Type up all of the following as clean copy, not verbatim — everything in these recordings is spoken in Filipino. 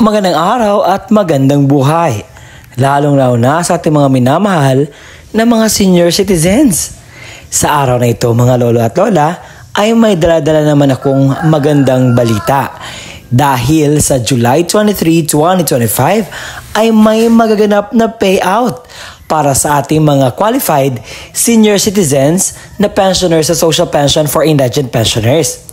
Magandang araw at magandang buhay, lalong-lalo na sa ating mga minamahal na mga senior citizens. Sa araw na ito mga lolo at lola ay may dala-dala naman akong magandang balita. Dahil sa July 23, 2025 ay may magaganap na payout para sa ating mga qualified senior citizens na pensioners sa Social Pension for Indigent Pensioners.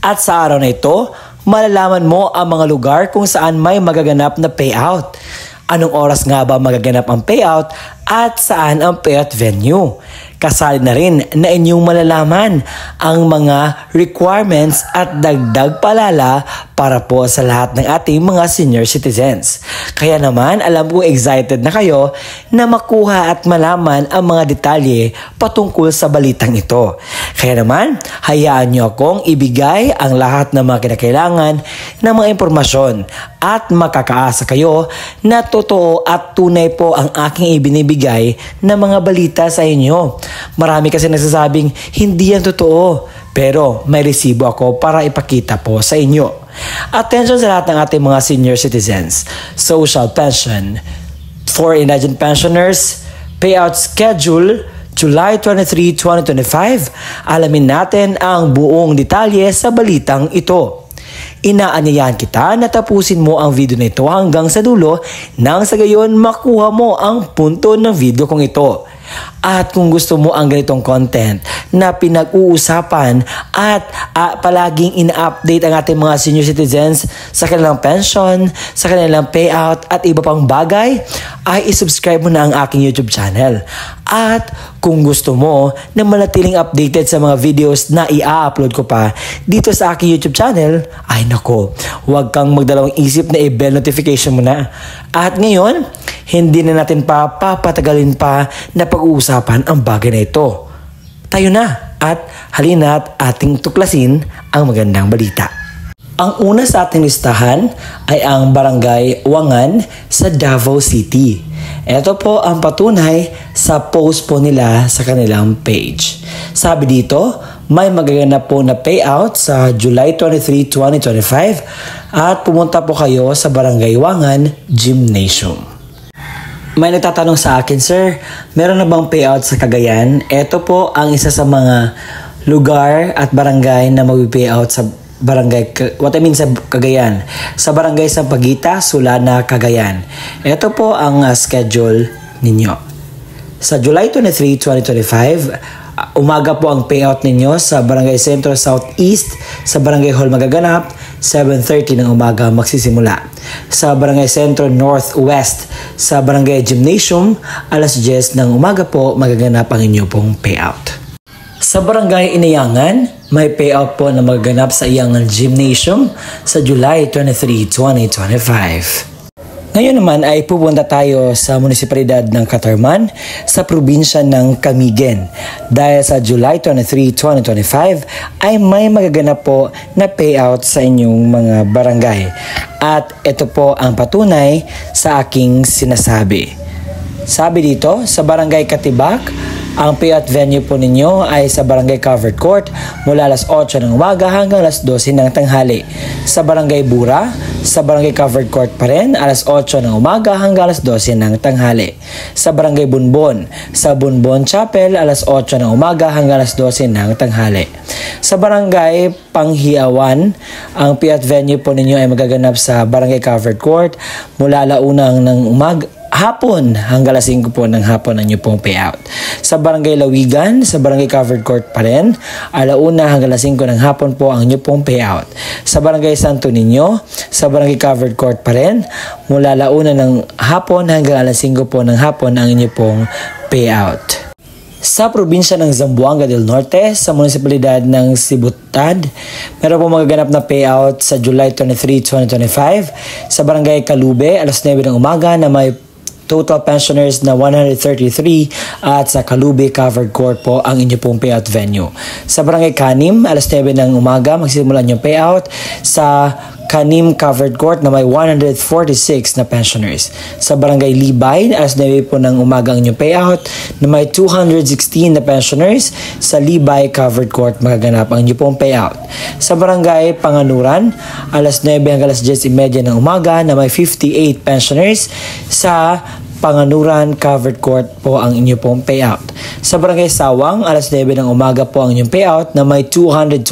At sa araw na ito, malalaman mo ang mga lugar kung saan may magaganap na payout. Anong oras nga ba magaganap ang payout at saan ang payout venue? Kasali na rin na inyong malalaman ang mga requirements at dagdag palala para po sa lahat ng ating mga senior citizens. Kaya naman alam ko excited na kayo na makuha at malaman ang mga detalye patungkol sa balitang ito. Kaya naman hayaan nyo akong ibigay ang lahat ng mga kinakailangan ng mga impormasyon at makakaasa kayo na totoo at tunay po ang aking ibinibigay na mga balita sa inyo. Marami kasi nagsasabing hindi yan totoo, pero may resibo ako para ipakita po sa inyo. Attention sa lahat ng ating mga senior citizens. Social Pension for Indigent Pensioners Payout Schedule July 23, 2025. Alamin natin ang buong detalye sa balitang ito. Inaanyayahan kita na tapusin mo ang video na ito hanggang sa dulo nang sa gayon makuha mo ang punto ng video kong ito. At kung gusto mo ang ganitong content na pinag-uusapan at palaging ina-update ang ating mga senior citizens sa kanilang pension, sa kanilang payout at iba pang bagay, ay isubscribe mo na ang aking YouTube channel. At kung gusto mo na manatiling updated sa mga videos na i-upload ko pa dito sa aking YouTube channel, ay nako, huwag kang magdalawang isip na i-bell notification mo na. At ngayon, hindi na natin papatagalin pa na pag-uusapan ang bagay na ito. Tayo na at halina't ating tuklasin ang magandang balita. Ang una sa ating listahan ay ang Barangay Wangan sa Davao City. Ito po ang patunay sa post po nila sa kanilang page. Sabi dito, may magaganap po na payout sa July 23, 2025 at pumunta po kayo sa Barangay Wangan Gymnasium. May nagtatanong sa akin, sir, meron na bang payout sa Cagayan? Ito po ang isa sa mga lugar at barangay na mag-payout sa barangay, sa Cagayan. Sa barangay Sampaguita, Sulana, Cagayan. Ito po ang schedule ninyo. Sa July 23, 2025, umaga po ang payout ninyo sa Barangay Sentro Southeast, sa Barangay Hall magaganap, 7:30 ng umaga magsisimula. Sa Barangay Sentro Northwest, sa Barangay Gymnasium, alas 10 ng umaga po magaganap ang inyo pong payout. Sa Barangay Inayangan, may payout po na magaganap sa Iyangan Gymnasium sa July 23, 2025. Ngayon naman ay pupunta tayo sa munisipalidad ng Catarman sa probinsya ng Camigen. Dahil sa July 23, 2025 ay may magaganap po na payout sa inyong mga barangay. At ito po ang patunay sa aking sinasabi. Sabi dito, sa Barangay Katibak, ang payout venue po ninyo ay sa Barangay Covered Court mula alas 8 ng umaga hanggang alas 12 ng tanghali. Sa Barangay Bura, sa Barangay Covered Court pa rin, alas 8 ng umaga hanggang alas 12 ng tanghali. Sa Barangay Bunbon, sa Bunbon Chapel, alas 8 ng umaga hanggang alas 12 ng tanghali. Sa Barangay Panghiawan, ang payout venue po ninyo ay magaganap sa Barangay Covered Court mula alaunang ng hapon hanggang alas 5 po ng hapon ang inyo pong payout. Sa Barangay Lawigan, sa Barangay Covered Court pa rin, alauna hanggang alas 5 ng hapon po ang inyo pong payout. Sa Barangay Santo Niño, sa Barangay Covered Court pa rin, mula alauna ng hapon hanggang alas 5 po ng hapon ang inyo pong payout. Sa probinsya ng Zamboanga del Norte, sa munisipalidad ng Sibutad, meron po magaganap na payout sa July 23, 2025 sa Barangay Calube, alas 9 ng umaga na may total pensioners na 133 at sa Calube Covered Court po ang inyo pong payout venue. Sa Barangay Kanim, alas 9 ng umaga magsisimula yung payout. Sa Kanim Covered Court na may 146 na pensioners. Sa Barangay Libay, alas 9 po ng umaga ang inyong payout na may 216 na pensioners. Sa Libay Covered Court magaganap ang inyong pong payout. Sa Barangay Panganuran, alas 9 hanggang alas 10:30 ng umaga na may 58 pensioners. Sa Panganuran Covered Court po ang inyong pong payout. Sa Barangay Sawang, alas 9 ng umaga po ang inyong payout na may 212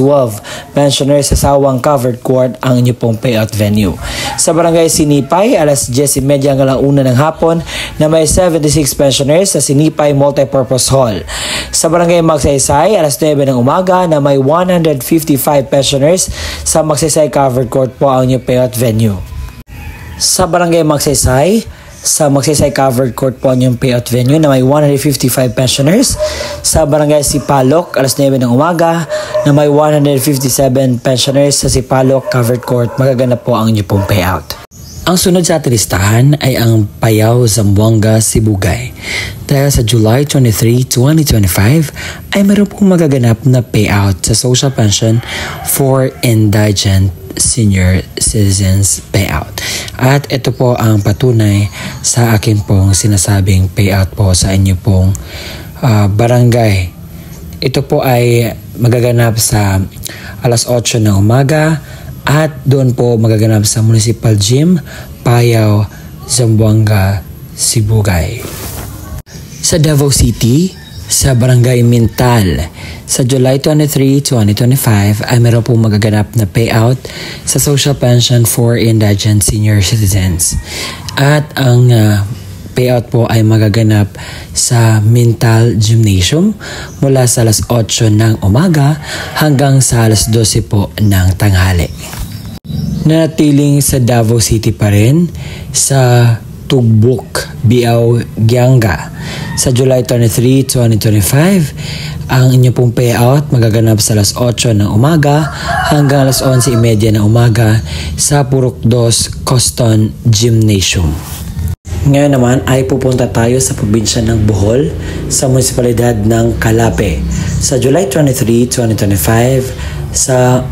pensioners. Sa Sawang Covered Court ang inyong pong payout venue. Sa Barangay Sinipay, alas 10:30 hanggang 1 ng hapon na may 76 pensioners sa Sinipay Multipurpose Hall. Sa Barangay Magsaysay, alas 9 ng umaga na may 155 pensioners. Sa Magsaysay Covered Court po ang inyong payout venue. Sa Barangay Magsaysay, sa Magsaysay Covered Court po ang yung payout venue na may 155 pensioners. Sa Barangay Sipalok, alas 9 ng umaga na may 157 pensioners. Sa Sipalok Covered Court, magaganap po ang inyong pong payout. Ang sunod sa ating listahan ay ang Payao, Zamboanga, Sibugay. Dahil sa July 23, 2025 ay meron pong magaganap na payout sa social pension for indigent senior citizens payout. At ito po ang patunay sa akin pong sinasabing payout po sa inyo pong barangay. Ito po ay magaganap sa alas 8 ng umaga at doon po magaganap sa Municipal Gym, Payao, Zamboanga, Sibugay. Sa Davao City, sa Barangay Mintal, sa July 23, 2025 ay meron pong magaganap na payout sa social pension for indigent senior citizens. At ang payout po ay magaganap sa Mintal Gymnasium mula sa alas 8 ng umaga hanggang sa alas 12 po ng tanghali. Nanatiling sa Davao City pa rin, sa Tugbuk, Biao, Gianga. Sa July 23, 2025, ang inyong pong payout magaganap sa alas 8 ng umaga hanggang alas 11:30 ng umaga sa Purok 2 Coston Gymnasium. Ngayon naman ay pupunta tayo sa probinsya ng Bohol sa munisipalidad ng Calape. Sa July 23, 2025, sa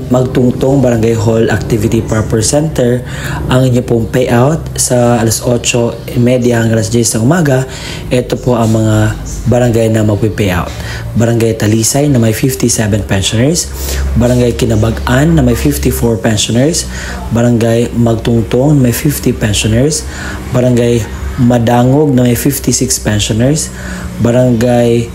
Magtungtong Barangay Hall Activity Purpose Center, ang inyong pong payout sa alas 8:30 hanggang alas 10 ng umaga. Ito po ang mga barangay na magpipayout. Barangay Talisay na may 57 pensioners, Barangay Kinabagan na may 54 pensioners, Barangay Magtungtong na may 50 pensioners, Barangay Madangog na may 56 pensioners, Barangay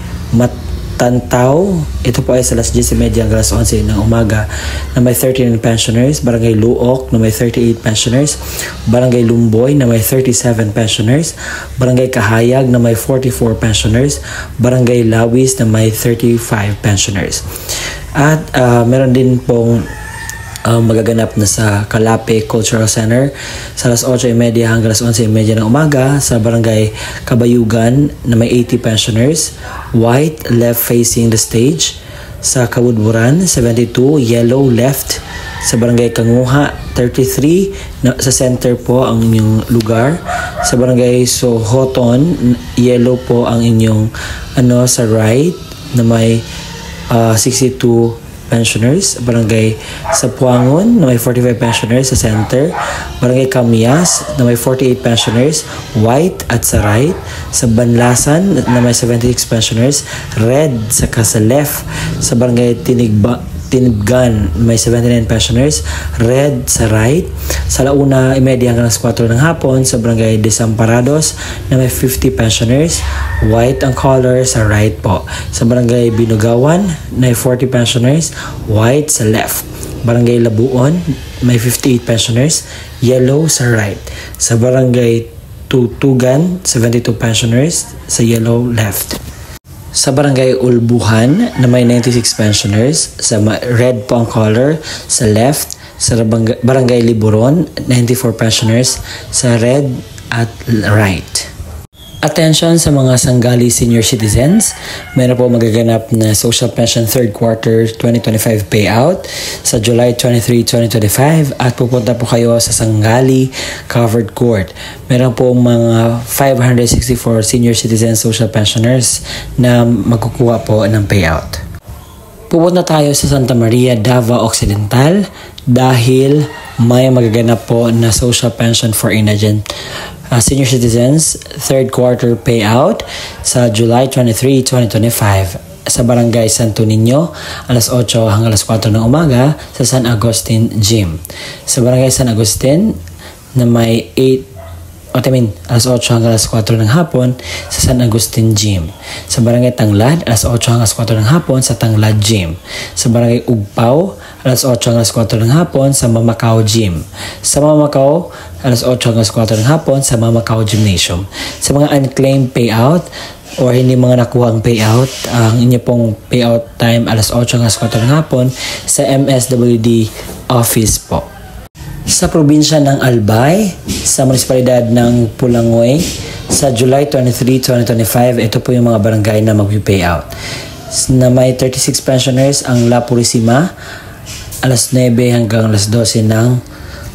Tantaw, ito po ay sa alas 10:30 hanggang alas 11 ng umaga na may 39 pensioners, Barangay Luok na may 38 pensioners, Barangay Lumboy na may 37 pensioners, Barangay Kahayag na may 44 pensioners, Barangay Lawis na may 35 pensioners. At meron din pong magaganap na sa Calape Cultural Center sa alas 8:30 hanggang alas 11:30 ng umaga sa Barangay Kabayugan na may 80 pensioners, white left facing the stage. Sa Kawudburan 72, yellow left. Sa Barangay Kanguha 33 sa center po ang inyong lugar. Sa Barangay Sohoton, yellow po ang inyong sa right na may 62 pensioners. Barangay Sapuangon na may 45 pensioners sa center, Barangay Kamias na may 48 pensioners, white at sa right. Sa Banlasan na may 76 pensioners, red saka sa left. Sa Barangay Tinibgan may 79 pensioners, red sa right. Sa Launa, 30 hanggang 4 ng hapon sa Barangay Desamparados na may 50 pensioners, white ang color sa right po. Sa Barangay Binugawan na may 40 pensioners, white sa left. Barangay Labuon may 58 pensioners, yellow sa right. Sa Barangay Tutugan, 72 pensioners sa yellow left. Sa Barangay Ulbuhan na may 96 pensioners, sa red po ang color sa left. Sa Barangay Liburon, 94 pensioners sa red at right. Attention sa mga sanggali senior citizens. Meron po magaganap na Social Pension 3rd Quarter 2025 payout sa July 23, 2025 at pupunta po kayo sa Sanggali Covered Court. Meron po mga 564 senior citizen social pensioners na magkukuha po ng payout. Pupunta tayo sa Santa Maria, Davao Occidental dahil may magaganap po na social pension for indigent senior citizens third quarter payout sa July 23, 2025 sa Barangay Santo Niño, alas 8 hanggang alas 4 ng umaga sa San Agustin Gym. Sa Barangay San Agustin na may alas 8 hanggang alas 4 ng hapon sa San Agustin Gym. Sa Barangay Tanglad, alas 8 hanggang alas 4 ng hapon sa Tanglad Gym. Sa Barangay Ugpaw, alas 8 hanggang alas 4 ng hapon sa Mamakaw Gym. Sa Mamakaw, alas 8 hanggang alas 4 ng hapon sa Mamakaw Gymnasium. Sa mga unclaimed payout or hindi mga nakuhang payout, ang inyo pong payout time alas 8 hanggang alas 4 ng hapon sa MSWD office po. Sa probinsya ng Albay, sa munisipalidad ng Pulangoy, sa July 23, 2025, ito po yung mga barangay na mag-payout. Na may 36 pensioners ang La Purisima, alas 9 hanggang alas 12 ng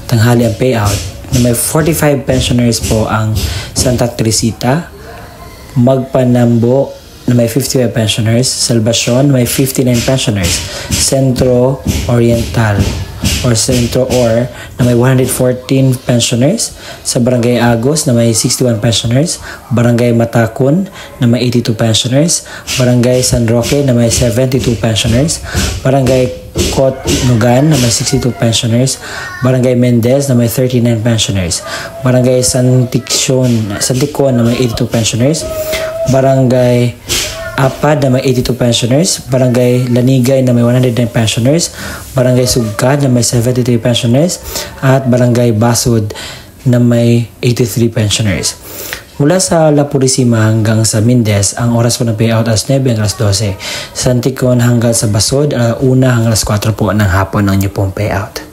tanghali ang payout. Na may 45 pensioners po ang Santa Teresita, Magpanambo na may 55 pensioners, Salvacion may 59 pensioners, Centro Oriental or Centro Or na may 114 pensioners, sa Barangay Agos na may 61 pensioners, Barangay Matakon na may 82 pensioners, Barangay San Roque na may 72 pensioners, Barangay Kotnugan na may 62 pensioners, Barangay Mendez na may 39 pensioners, Barangay Santicon na may 82 pensioners, Barangay Apad na may 82 pensioners, Barangay Lanigay na may 109 pensioners, Barangay Sugkad na may 73 pensioners, at Barangay Basud na may 83 pensioners. Mula sa La Purisima hanggang sa Mendez, ang oras po ng payout alas 9 hanggang alas 12. Sa Anticon hanggang sa Basud, 1 hanggang alas 4 po ng hapon ang inyong pong payout.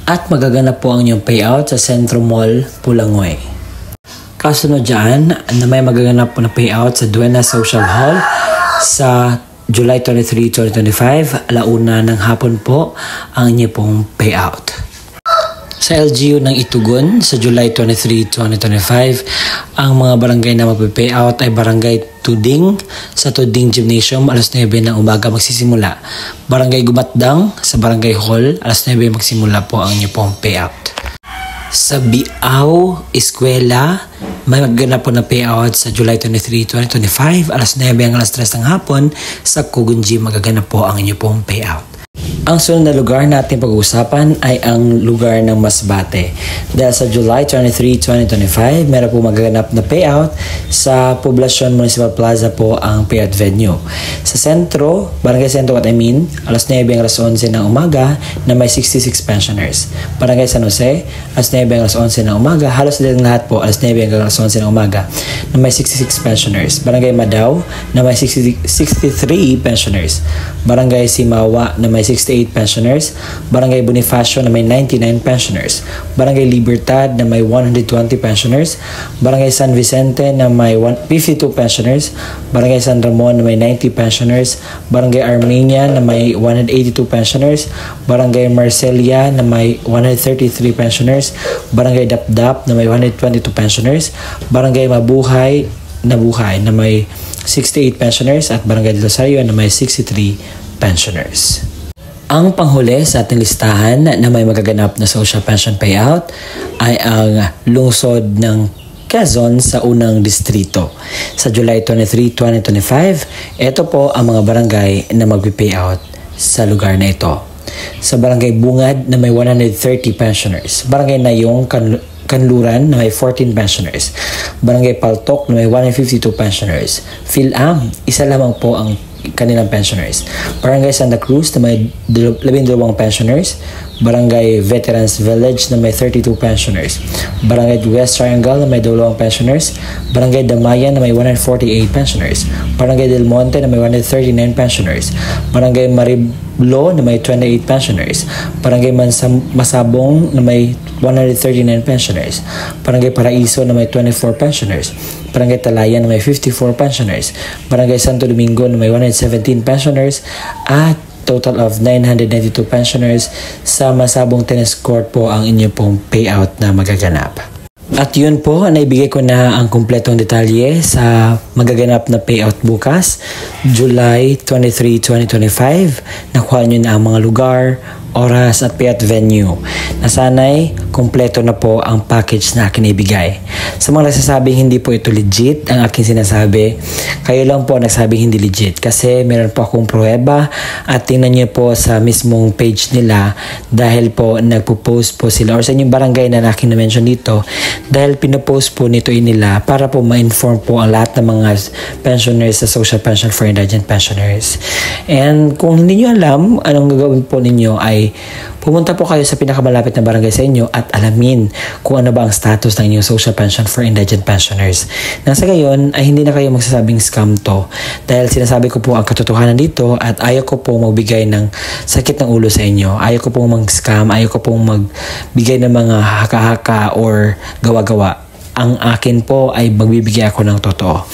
At magaganap po ang inyong payout sa Centro Mall, Pulangoy. Kasunod dyan na may magaganap po na payout sa Duena Social Hall sa July 23, 2025, 1 ng hapon po ang inyo pong payout. Sa LGU ng Itugon sa July 23, 2025, ang mga barangay na magpe-payout ay Barangay Tuding sa Tuding Gymnasium, alas 9 ng umaga magsisimula. Barangay Gumatdang sa Barangay Hall, alas 9 magsimula po ang inyo pong payout. Sa Biao Eskwela, may magganap po na payout sa July 23, 2025, alas 9 hanggang alas 3 ng hapon sa Kugon Gym magaganap po ang inyo pong payout. Ang sunod na lugar natin pag-uusapan ay ang lugar ng Masbate. Dahil sa July 23, 2025, meron po magaganap na payout sa Poblacion Municipal Plaza po ang payout venue. Sa sentro, Barangay Sentro alas 9 hanggang alas 11 ng umaga na may 66 pensioners. Barangay San Jose, alas 9 hanggang alas 11 ng umaga, halos din lahat po alas 9 hanggang alas 11 ng umaga na may 66 pensioners. Barangay Madao na may 63 pensioners. Barangay Simawa na may 68 pensioners, Barangay Bonifacio na may 99 pensioners, Barangay Libertad na may 120 pensioners, Barangay San Vicente na may 52 pensioners, Barangay San Ramon na may 90 pensioners, Barangay Armenia na may 182 pensioners, Barangay Marcelia na may 133 pensioners, Barangay Dapdap na may 122 pensioners, Barangay Mabuhay na may 68 pensioners, at Barangay del Rosario na may 63 pensioners. Ang panghuli sa ating listahan na may magaganap na social pension payout ay ang lungsod ng Quezon sa unang distrito. Sa July 23, 2025, ito po ang mga barangay na magpi-payout sa lugar na ito. Sa Barangay Bungad na may 130 pensioners, Barangay Nayong Kanluran na may 14 pensioners, Barangay Paltok na may 152 pensioners, Philam, isa lamang po ang kanilang pensioners, Barangay Santa Cruz na may 12 pensioners, Barangay Veterans Village na may 32 pensioners, Barangay West Triangle na may 2 pensioners, Barangay Damayan na may 148 pensioners, Barangay Del Monte na may 139 pensioners, Barangay Mariblo na may 28 pensioners, Barangay Masabong na may 139 pensioners, Barangay Paraiso na may 24 pensioners, Barangay Talayan na may 54 pensioners, Barangay Santo Domingo na may 117 pensioners, at total of 992 pensioners. Sa Masabong Tennis Court po ang inyo pong payout na magaganap. At yun po, naibigay ko na ang kumpletong detalye sa magaganap na payout bukas, July 23, 2025. Nakuha nyo na ang mga lugar, oras at pay at venue na sana'y kumpleto na po ang package na akin ibigay. Sa mga nagsasabing hindi po ito legit, ang aking sinasabi, kayo lang po nagsabing hindi legit kasi meron po akong pruweba at tingnan niyo po sa mismong page nila dahil po nagpo-post po sila or sa inyong barangay na aking na-mention dito dahil pinopost po nito nila para po ma-inform po ang lahat ng mga pensioners sa social pension for indigent pensioners. And kung hindi nyo alam, anong gagawin po ninyo ay pumunta po kayo sa pinakamalapit na barangay sa inyo at alamin kung ano ba ang status ng inyong social pension for indigent pensioners. Nasa gayon ay hindi na kayo magsasabing scam to dahil sinasabi ko po ang katotohanan dito at ayaw ko po magbigay ng sakit ng ulo sa inyo. Ayaw ko pong mag-scam, ayaw ko pong magbigay ng mga haka-haka or gawa-gawa. Ang akin po ay magbibigay ako ng totoo.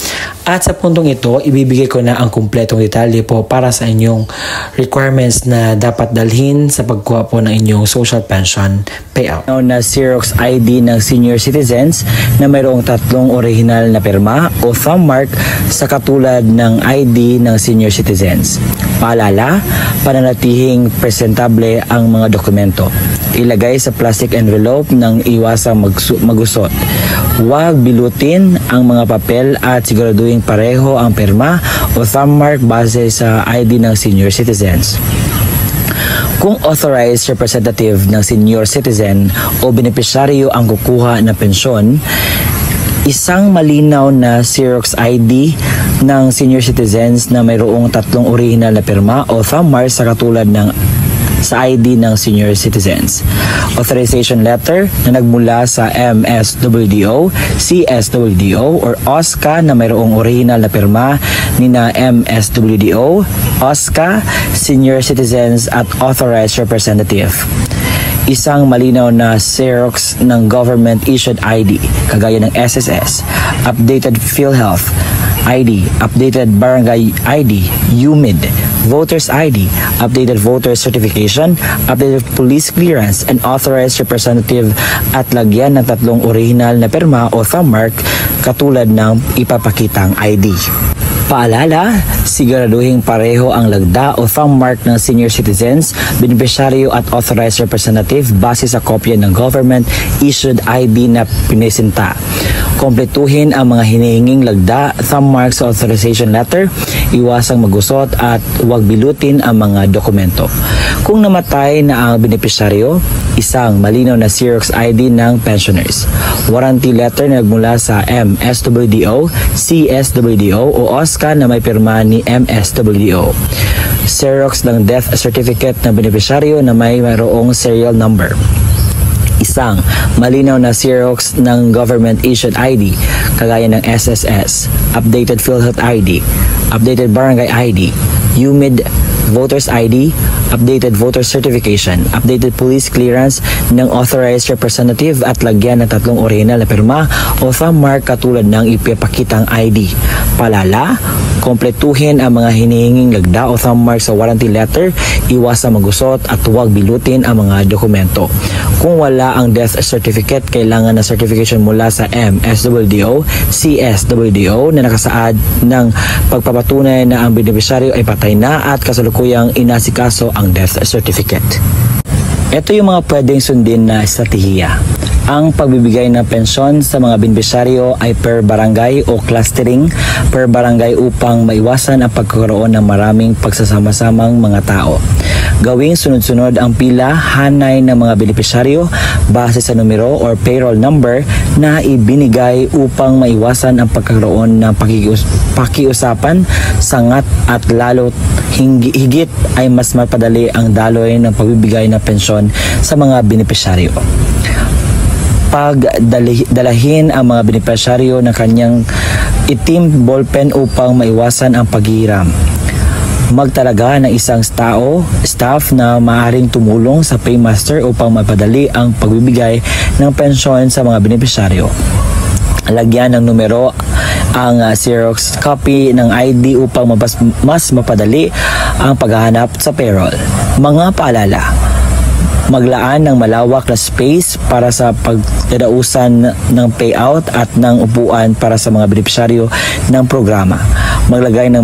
At sa puntong ito, ibibigay ko na ang kumpletong detalye po para sa inyong requirements na dapat dalhin sa pagkuha po ng inyong social pension payout. Na Xerox ID ng senior citizens na mayroong 3 original na pirma o thumb mark sa katulad ng ID ng senior citizens. Paalala, pananatihing presentable ang mga dokumento. Ilagay sa plastic envelope ng iwasang magusot. Huwag bilutin ang mga papel at siguraduhin pareho ang pirma o thumb mark base sa ID ng senior citizens. Kung authorized representative ng senior citizen o benepisyaryo ang kukuha ng pensyon, isang malinaw na Xerox ID ng senior citizens na mayroong 3 original na pirma o thumb mark sa katulad ng sa ID ng senior citizens. Authorization letter na nagmula sa MSWDO, CSWDO, or OSCA na mayroong original na pirma ni na MSWDO, OSCA, senior citizens at authorized representative. Isang malinaw na Xerox ng government-issued ID, kagaya ng SSS, updated PhilHealth ID, updated Barangay ID, UMID, Voters ID, updated voter certification, updated police clearance, and authorized representative at lagyan ng 3 original na pirma o thumb mark katulad ng ipapakitang ID. Paalala, siguraduhin pareho ang lagda o thumb mark ng senior citizens, benepisyaryo at authorized representative base sa kopya ng government-issued ID na pinisinta. Kompletuhin ang mga hinihinging lagda, thumb marks sa authorization letter, iwasang magusot at huwag bilutin ang mga dokumento. Kung namatay na ang benepisyaryo, isang malinaw na Xerox ID ng pensioners. Warranty letter na nagmula sa MSWDO, CSWDO o OSCA na may pirma ni MSWDO. Xerox ng death certificate ng benepisyaryo na may mayroong serial number. Isang malinaw na Xerox ng government-issued ID, kagaya ng SSS, updated PhilHealth ID, updated Barangay ID, UMID, Voters ID, updated voter certification, updated police clearance ng authorized representative at lagyan ng 3 original na pirma o thumb mark katulad ng ipapakitang ID. Paalala, kompletuhin ang mga hinihinging lagda o thumb mark sa warranty letter, iwasang magusot at huwag bilutin ang mga dokumento. Kung wala ang death certificate, kailangan na certification mula sa MSWDO, CSWDO na nakasaad ng pagpapatunay na ang benepisyaryo ay patay na at kasalukuyang inasikaso ang death certificate. Ito yung mga pwedeng sundin na estratehiya. Ang pagbibigay ng pensyon sa mga benepisyaryo ay per barangay o clustering per barangay upang maiwasan ang pagkakaroon ng maraming pagsasama-samang mga tao. Gawing sunod-sunod ang pila hanay ng mga benepisyaryo base sa numero or payroll number na ibinigay upang maiwasan ang pagkakaroon ng pakiusapan, sangat at lalo higit ay mas mapadali ang daloy ng pagbibigay ng pensyon sa mga benepisyaryo. Pagdalahin ang mga benepisyaryo ng kanyang itim ballpen upang maiwasan ang paghihiram. Magtalaga ng isang staff na maaaring tumulong sa paymaster upang mapadali ang pagbibigay ng pensyon sa mga benepisyaryo. Lagyan ng numero ang Xerox copy ng ID upang mas mapadali ang paghahanap sa payroll. Mga paalala, maglaan ng malawak na space para sa dadausan ng payout at ng upuan para sa mga benepisyaryo ng programa. Maglagay ng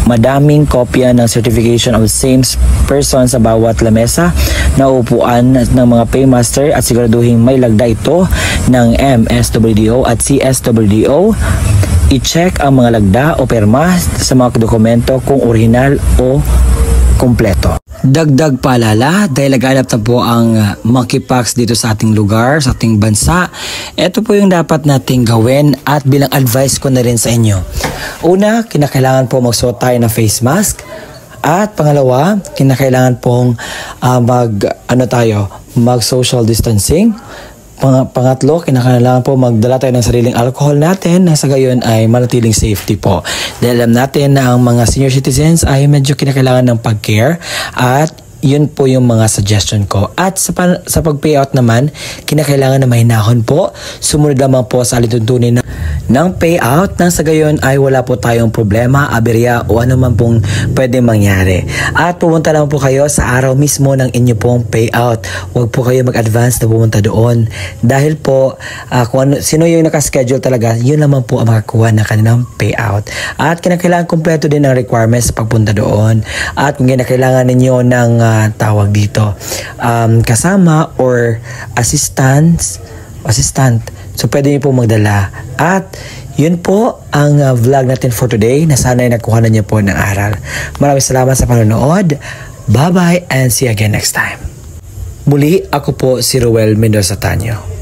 madaming kopya ng certification of same person sa bawat lamesa na upuan ng mga paymaster at siguraduhin may lagda ito ng MSWDO at CSWDO. I-check ang mga lagda o perma sa mga dokumento kung orihinal o kumpleto. Dagdag paalala, dahil laganap na po ang monkeypox dito sa ating lugar, sa ating bansa, ito po yung dapat nating gawin at bilang advice ko na rin sa inyo. Una, kinakailangan po magsuot tayo ng face mask. At pangalawa, kinakailangan pong mag-social distancing. Pangatlo, kinakailangan po magdala tayo ng sariling alcohol natin na sa gayon ay manatiling safety po. Dahil alam natin na ang mga senior citizens ay medyo kinakailangan ng pag-care at yun po yung mga suggestion ko. At sa pag-payout naman, kinakailangan na mahinahon po. Sumunod naman po sa alituntunin ng payout nang sa gayon ay wala po tayong problema, aberya o ano man pong pwede mangyari. At pumunta naman po kayo sa araw mismo ng inyo pong payout. Huwag po kayo mag-advance na pumunta doon. Dahil po, kung sino yung nakaschedule talaga, yun naman po ang makakuha ng kanilang payout. At kinakailangan kompleto din ang requirements sa pagpunta doon. At kung kinakailangan ninyo ng tawag dito kasama or assistant, so pwede niyo po magdala. At yun po ang vlog natin for today na sana ay nakuha na niyo po ng aral. Maraming salamat sa panonood. Bye bye and see you again next time. Muli, ako po si Ruel Mendoza Tanyo.